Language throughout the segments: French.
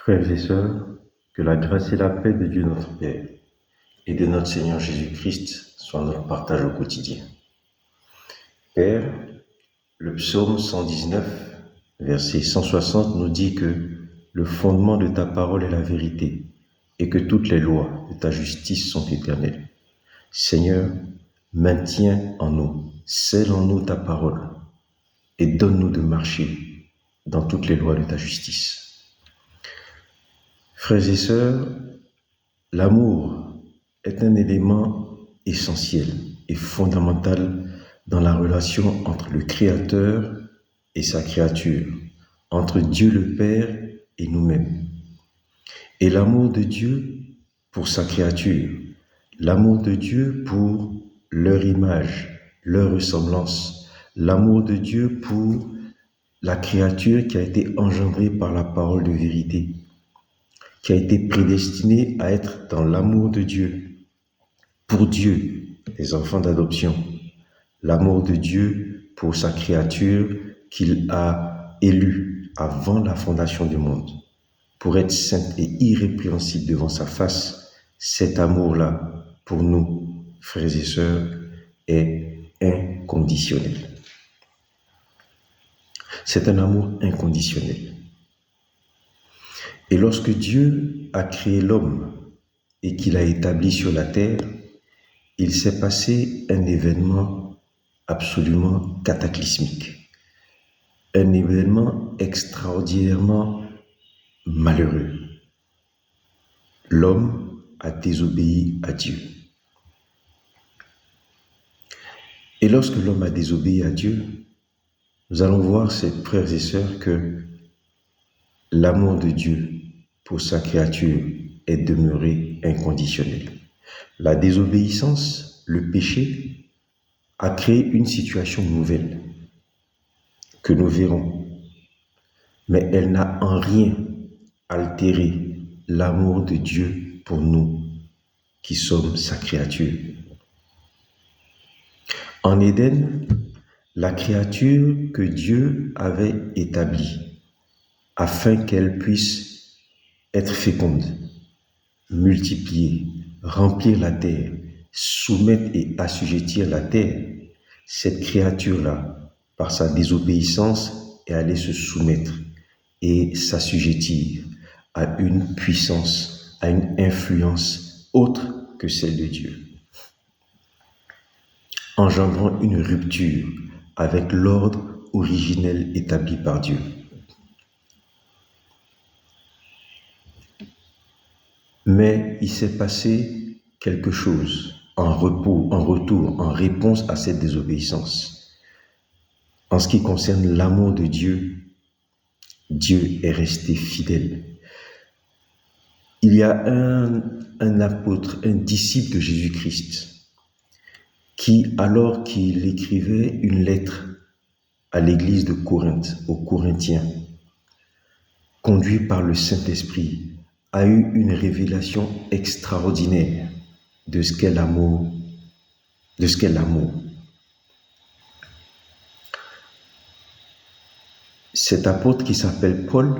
Frères et sœurs, que la grâce et la paix de Dieu notre Père et de notre Seigneur Jésus-Christ soient notre partage au quotidien. Père, le psaume 119, verset 160 nous dit que le fondement de ta parole est la vérité et que toutes les lois de ta justice sont éternelles. Seigneur, maintiens en nous, scelle en nous ta parole et donne-nous de marcher dans toutes les lois de ta justice. Frères et sœurs, l'amour est un élément essentiel et fondamental dans la relation entre le Créateur et sa créature, entre Dieu le Père et nous-mêmes. Et l'amour de Dieu pour sa créature, l'amour de Dieu pour leur image, leur ressemblance, l'amour de Dieu pour la créature qui a été engendrée par la parole de vérité, qui a été prédestinée à être dans l'amour de Dieu, pour Dieu, les enfants d'adoption, l'amour de Dieu pour sa créature qu'il a élue avant la fondation du monde, pour être sainte et irrépréhensible devant sa face. Cet amour-là, pour nous, frères et sœurs, est inconditionnel. C'est un amour inconditionnel. Et lorsque Dieu a créé l'homme et qu'il l'a établi sur la terre, il s'est passé un événement absolument cataclysmique, un événement extraordinairement malheureux. L'homme a désobéi à Dieu. Et lorsque l'homme a désobéi à Dieu, nous allons voir, ces frères et sœurs, que l'amour de Dieu pour sa créature est demeuré inconditionnel. La désobéissance, le péché, a créé une situation nouvelle que nous verrons, mais elle n'a en rien altéré l'amour de Dieu pour nous qui sommes sa créature. En Éden, la créature que Dieu avait établie afin qu'elle puisse être féconde, multiplier, remplir la terre, soumettre et assujettir la terre, cette créature-là, par sa désobéissance, est allée se soumettre et s'assujettir à une puissance, à une influence autre que celle de Dieu, engendrant une rupture avec l'ordre originel établi par Dieu. Mais il s'est passé quelque chose en retour, en réponse à cette désobéissance. En ce qui concerne l'amour de Dieu, Dieu est resté fidèle. Il y a un apôtre, un disciple de Jésus-Christ, qui, alors qu'il écrivait une lettre à l'église de Corinthe, aux Corinthiens, conduit par le Saint-Esprit, a eu une révélation extraordinaire de ce qu'est l'amour, Cet apôtre qui s'appelle Paul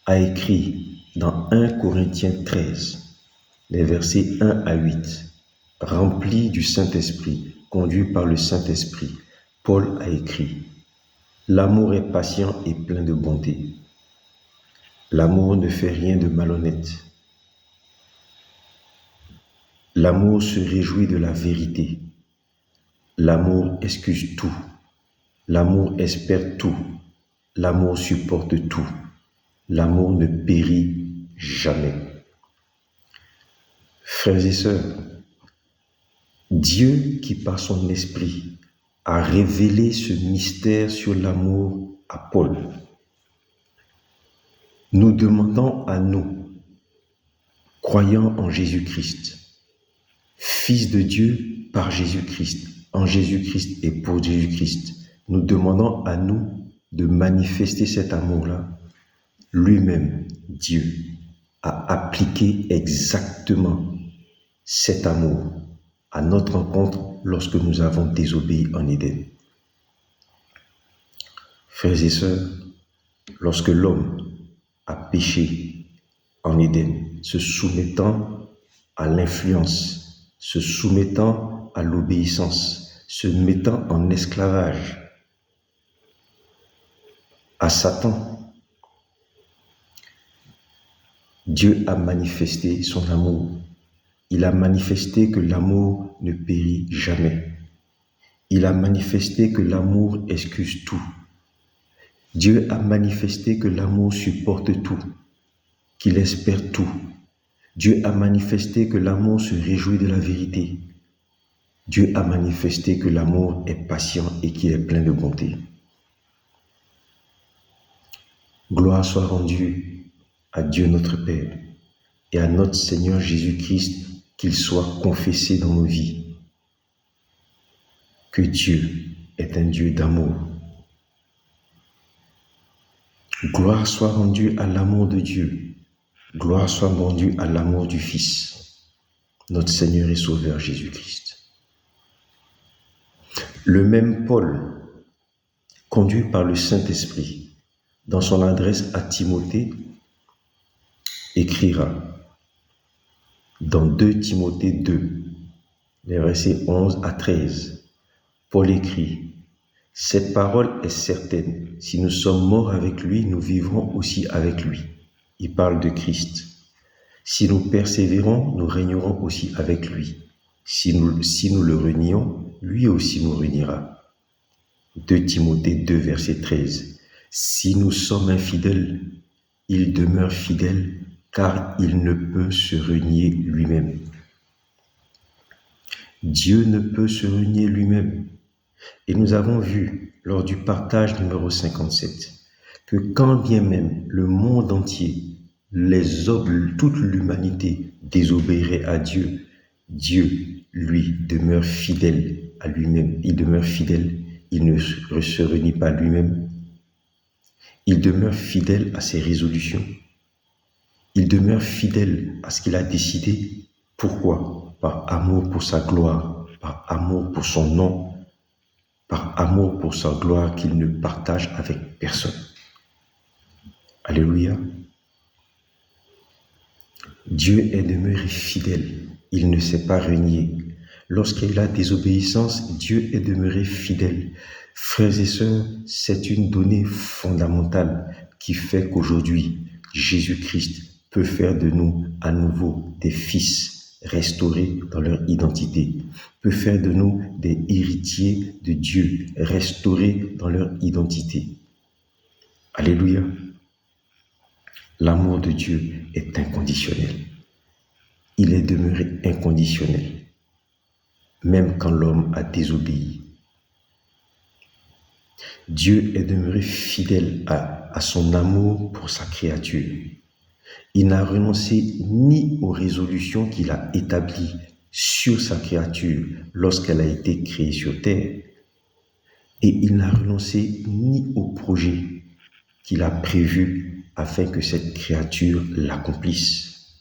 a écrit dans 1 Corinthiens 13, les versets 1 à 8, rempli du Saint-Esprit, conduit par le Saint-Esprit. Paul a écrit: l'amour est patient et plein de bonté. L'amour ne fait rien de malhonnête. L'amour se réjouit de la vérité. L'amour excuse tout. L'amour espère tout. L'amour supporte tout. L'amour ne périt jamais. Frères et sœurs, Dieu qui par son esprit a révélé ce mystère sur l'amour à Paul, nous demandons à nous, croyant en Jésus-Christ, Fils de Dieu par Jésus-Christ, en Jésus-Christ et pour Jésus-Christ, nous demandons à nous de manifester cet amour-là. Lui-même, Dieu, a appliqué exactement cet amour à notre rencontre lorsque nous avons désobéi en Éden. Frères et sœurs, lorsque l'homme a péché en Éden, se soumettant à l'influence, se soumettant à l'obéissance, se mettant en esclavage à Satan, Dieu a manifesté son amour. Il a manifesté que l'amour ne périt jamais. Il a manifesté que l'amour excuse tout. Dieu a manifesté que l'amour supporte tout, qu'il espère tout. Dieu a manifesté que l'amour se réjouit de la vérité. Dieu a manifesté que l'amour est patient et qu'il est plein de bonté. Gloire soit rendue à Dieu notre Père et à notre Seigneur Jésus-Christ, qu'il soit confessé dans nos vies. Que Dieu est un Dieu d'amour. Gloire soit rendue à l'amour de Dieu. Gloire soit rendue à l'amour du Fils, notre Seigneur et Sauveur Jésus-Christ. Le même Paul, conduit par le Saint-Esprit, dans son adresse à Timothée, écrira dans 2 Timothée 2, les versets 11 à 13. Paul écrit: « Cette parole est certaine, si nous sommes morts avec lui, nous vivrons aussi avec lui. » Il parle de Christ. « Si nous persévérons, nous régnerons aussi avec lui. Si nous le renions, lui aussi nous réunira. » 2 Timothée 2, verset 13. « Si nous sommes infidèles, il demeure fidèle, car il ne peut se renier lui-même. » Dieu ne peut se renier lui-même. Et nous avons vu, lors du partage numéro 57, que quand bien même le monde entier, les hommes, toute l'humanité désobéirait à Dieu, Dieu, lui, demeure fidèle à lui-même. Il demeure fidèle, il ne se renie pas lui-même. Il demeure fidèle à ses résolutions. Il demeure fidèle à ce qu'il a décidé. Pourquoi? Par amour pour sa gloire, par amour pour son nom, par amour pour sa gloire qu'il ne partage avec personne. Alléluia. Dieu est demeuré fidèle. Il ne s'est pas renié. Lorsqu'il y a la désobéissance, Dieu est demeuré fidèle. Frères et sœurs, c'est une donnée fondamentale qui fait qu'aujourd'hui, Jésus-Christ peut faire de nous à nouveau des fils restaurés dans leur identité, peut faire de nous des héritiers de Dieu restaurés dans leur identité. Alléluia. L'amour de Dieu est inconditionnel. Il est demeuré inconditionnel, même quand l'homme a désobéi. Dieu est demeuré fidèle à son amour pour sa créature. Il n'a renoncé ni aux résolutions qu'il a établies sur sa créature lorsqu'elle a été créée sur terre, et il n'a renoncé ni aux projets qu'il a prévus afin que cette créature l'accomplisse.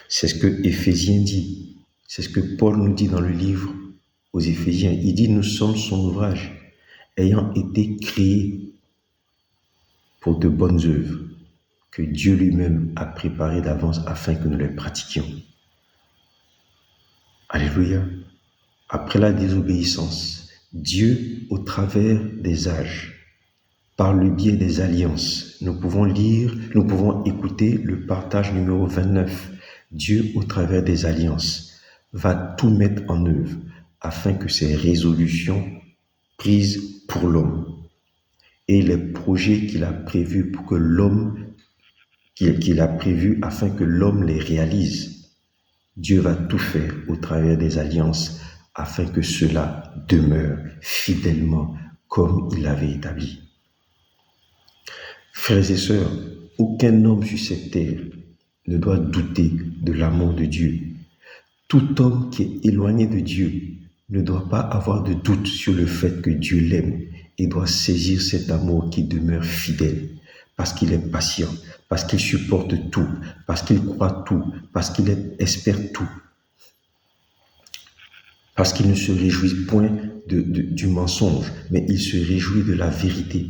C'est ce que Éphésiens dit, c'est ce que Paul nous dit dans le livre aux Éphésiens. Il dit: nous sommes son ouvrage, ayant été créés pour de bonnes œuvres, que Dieu lui-même a préparées d'avance afin que nous les pratiquions. Alléluia. Après la désobéissance, Dieu, au travers des âges, par le biais des alliances, nous pouvons écouter le partage numéro 29. Dieu, au travers des alliances, va tout mettre en œuvre afin que ces résolutions prises pour l'homme et les projets qu'il a prévus pour que qu'il a prévus afin que l'homme les réalise, Dieu va tout faire au travers des alliances afin que cela demeure fidèlement comme il l'avait établi. Frères et sœurs, aucun homme sur cette terre ne doit douter de l'amour de Dieu. Tout homme qui est éloigné de Dieu ne doit pas avoir de doute sur le fait que Dieu l'aime et doit saisir cet amour qui demeure fidèle, parce qu'il est patient, parce qu'il supporte tout, parce qu'il croit tout, parce qu'il espère tout, parce qu'il ne se réjouit point du mensonge, mais il se réjouit de la vérité.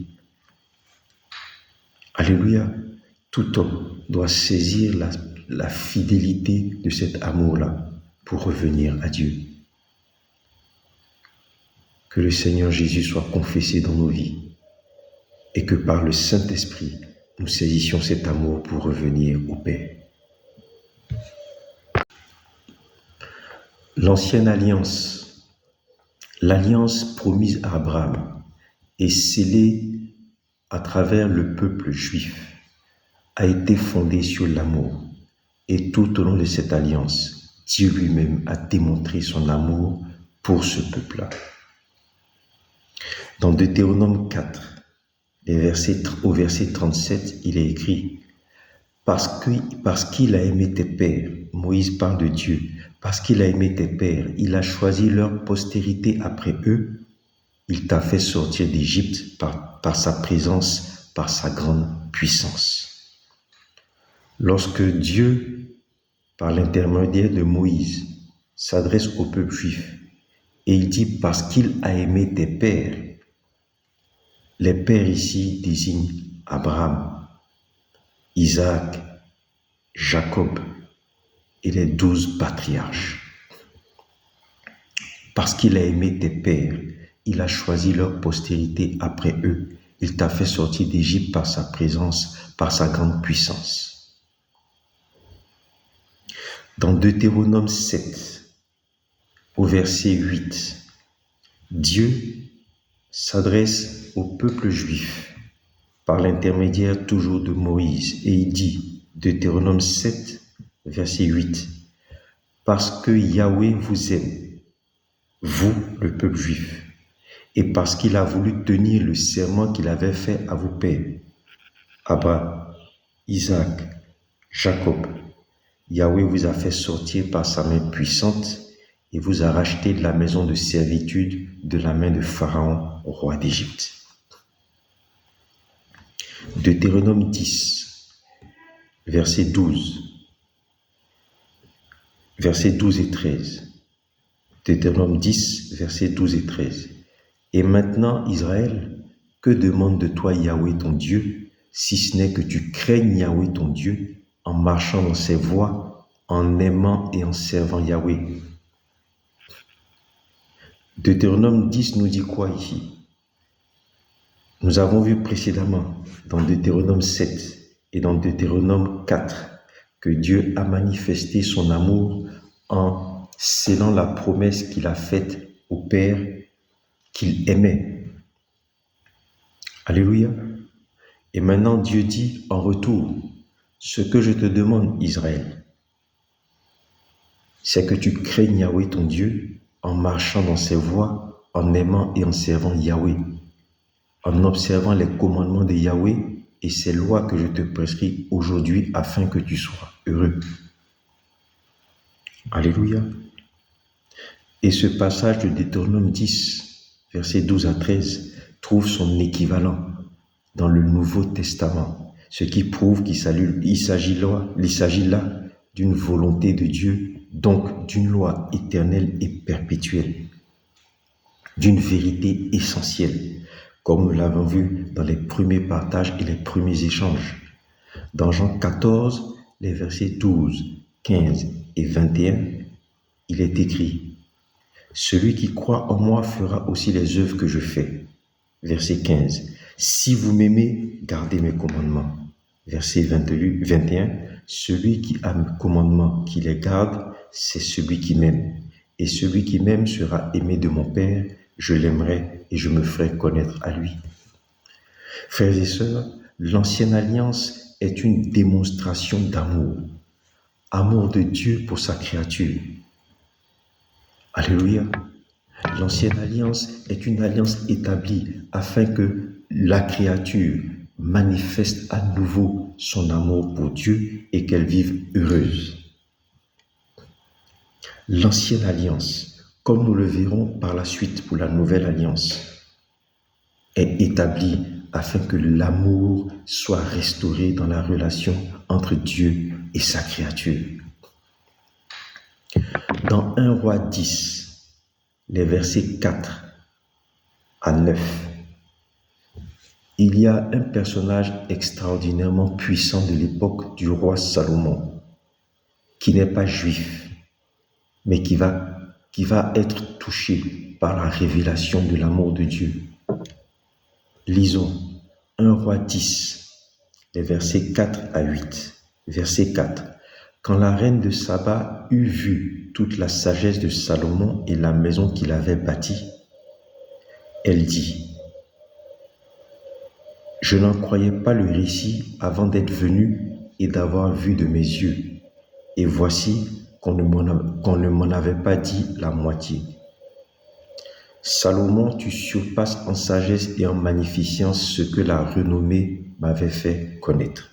Alléluia. Tout homme doit saisir la fidélité de cet amour-là pour revenir à Dieu. Que le Seigneur Jésus soit confessé dans nos vies et que par le Saint-Esprit, nous saisissions cet amour pour revenir au Père. L'ancienne alliance, l'alliance promise à Abraham et scellée à travers le peuple juif, a été fondée sur l'amour. Et tout au long de cette alliance, Dieu lui-même a démontré son amour pour ce peuple-là. Dans Deutéronome 4, au verset 37, il est écrit « Parce qu'il a aimé tes pères », Moïse parle de Dieu, « parce qu'il a aimé tes pères, il a choisi leur postérité après eux, il t'a fait sortir d'Égypte par sa présence, par sa grande puissance. » Lorsque Dieu, par l'intermédiaire de Moïse, s'adresse au peuple juif et il dit « parce qu'il a aimé tes pères », les pères ici désignent Abraham, Isaac, Jacob et les 12 patriarches. Parce qu'il a aimé tes pères, il a choisi leur postérité après eux. Il t'a fait sortir d'Égypte par sa présence, par sa grande puissance. Dans Deutéronome 7, au verset 8, Dieu s'adresse au peuple juif par l'intermédiaire toujours de Moïse et il dit, Deutéronome 7, verset 8, « Parce que Yahweh vous aime, vous, le peuple juif, et parce qu'il a voulu tenir le serment qu'il avait fait à vos pères, Abraham, Isaac, Jacob, Yahweh vous a fait sortir par sa main puissante et vous a racheté de la maison de servitude de la main de Pharaon, roi d'Égypte. » Deutéronome 10, verset 12 et 13. Deutéronome 10, versets 12 et 13. « Et maintenant, Israël, que demande de toi Yahweh ton Dieu, si ce n'est que tu craignes Yahweh ton Dieu, en marchant dans ses voies, en aimant et en servant Yahweh. » Deutéronome 10 nous dit quoi ici? Nous avons vu précédemment dans Deutéronome 7 et dans Deutéronome 4 que Dieu a manifesté son amour en scellant la promesse qu'il a faite au Père qu'il aimait. Alléluia. Et maintenant Dieu dit en retour, ce que je te demande Israël, c'est que tu craignes Yahweh ton Dieu en marchant dans ses voies, en aimant et en servant Yahweh, en observant les commandements de Yahweh et ses lois que je te prescris aujourd'hui afin que tu sois heureux. Alléluia. Et ce passage de Deutéronome 10, versets 12 à 13, trouve son équivalent dans le Nouveau Testament, ce qui prouve qu'il s'agit là d'une volonté de Dieu, donc d'une loi éternelle et perpétuelle, d'une vérité essentielle, comme nous l'avons vu dans les premiers partages et les premiers échanges. Dans Jean 14, les versets 12, 15 et 21, il est écrit « Celui qui croit en moi fera aussi les œuvres que je fais. » Verset 15 « Si vous m'aimez, gardez mes commandements. » Verset 21 « Celui qui a mes commandements, qui les garde, c'est celui qui m'aime. Et celui qui m'aime sera aimé de mon Père, je l'aimerai et je me ferai connaître à lui. » Frères et sœurs, l'ancienne alliance est une démonstration d'amour. Amour de Dieu pour sa créature. Alléluia. L'ancienne alliance est une alliance établie afin que la créature manifeste à nouveau son amour pour Dieu et qu'elle vive heureuse. L'ancienne alliance, comme nous le verrons par la suite pour la nouvelle alliance, est établie afin que l'amour soit restauré dans la relation entre Dieu et sa créature. Dans 1 Roi 10, les versets 4 à 9, Il y a un personnage extraordinairement puissant de l'époque du roi Salomon, qui n'est pas juif, mais qui va être touché par la révélation de l'amour de Dieu. Lisons 1 Roi 10, les versets 4 à 8. Verset 4. Quand la reine de Saba eut vu toute la sagesse de Salomon et la maison qu'il avait bâtie, elle dit: Je n'en croyais pas le récit avant d'être venu et d'avoir vu de mes yeux. Et voici qu'on ne m'en avait pas dit la moitié. Salomon, tu surpasses en sagesse et en magnificence ce que la renommée m'avait fait connaître.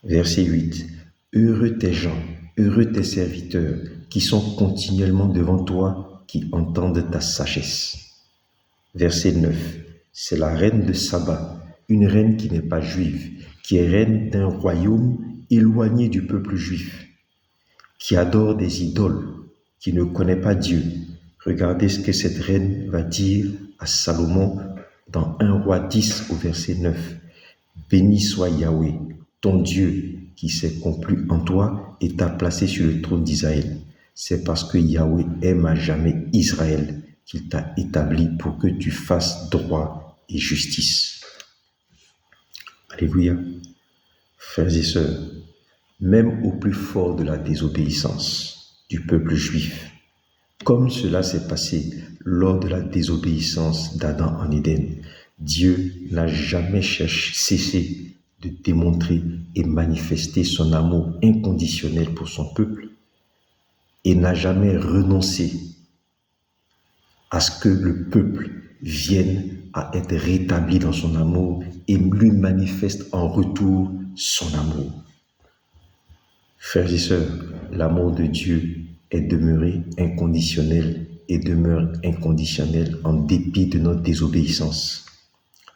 Verset 8. Heureux tes gens, heureux tes serviteurs, qui sont continuellement devant toi, qui entendent ta sagesse. Verset 9. C'est la reine de Saba, une reine qui n'est pas juive, qui est reine d'un royaume éloigné du peuple juif, qui adore des idoles, qui ne connaît pas Dieu. Regardez ce que cette reine va dire à Salomon dans 1 Roi 10 au verset 9. Béni soit Yahweh, ton Dieu, qui s'est complu en toi et t'a placé sur le trône d'Israël. C'est parce que Yahweh aime à jamais Israël qu'il t'a établi pour que tu fasses droit et justice. Alléluia. Frères et sœurs, même au plus fort de la désobéissance du peuple juif, comme cela s'est passé lors de la désobéissance d'Adam en Éden, Dieu n'a jamais cessé de démontrer et manifester son amour inconditionnel pour son peuple et n'a jamais renoncé à ce que le peuple vienne à être rétabli dans son amour et lui manifeste en retour son amour. Frères et sœurs, l'amour de Dieu est demeuré inconditionnel et demeure inconditionnel en dépit de notre désobéissance.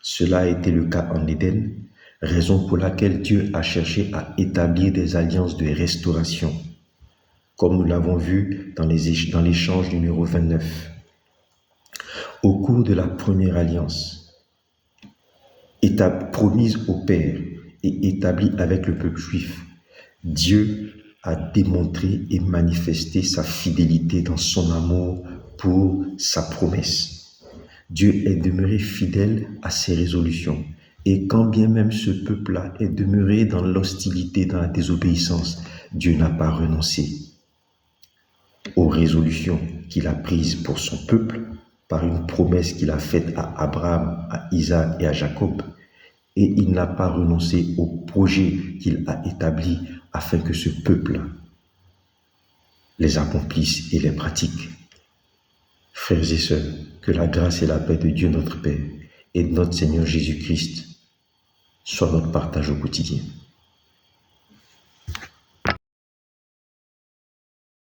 Cela a été le cas en Éden, raison pour laquelle Dieu a cherché à établir des alliances de restauration, comme nous l'avons vu dans l'échange numéro 29. Au cours de la première alliance, promise au Père et établie avec le peuple juif, Dieu a démontré et manifesté sa fidélité dans son amour pour sa promesse. Dieu est demeuré fidèle à ses résolutions. Et quand bien même ce peuple-là est demeuré dans l'hostilité, dans la désobéissance, Dieu n'a pas renoncé aux résolutions qu'il a prises pour son peuple par une promesse qu'il a faite à Abraham, à Isaac et à Jacob. Et il n'a pas renoncé au projet qu'il a établi afin que ce peuple les accomplisse et les pratique. Frères et sœurs, que la grâce et la paix de Dieu notre Père et de notre Seigneur Jésus-Christ soient notre partage au quotidien.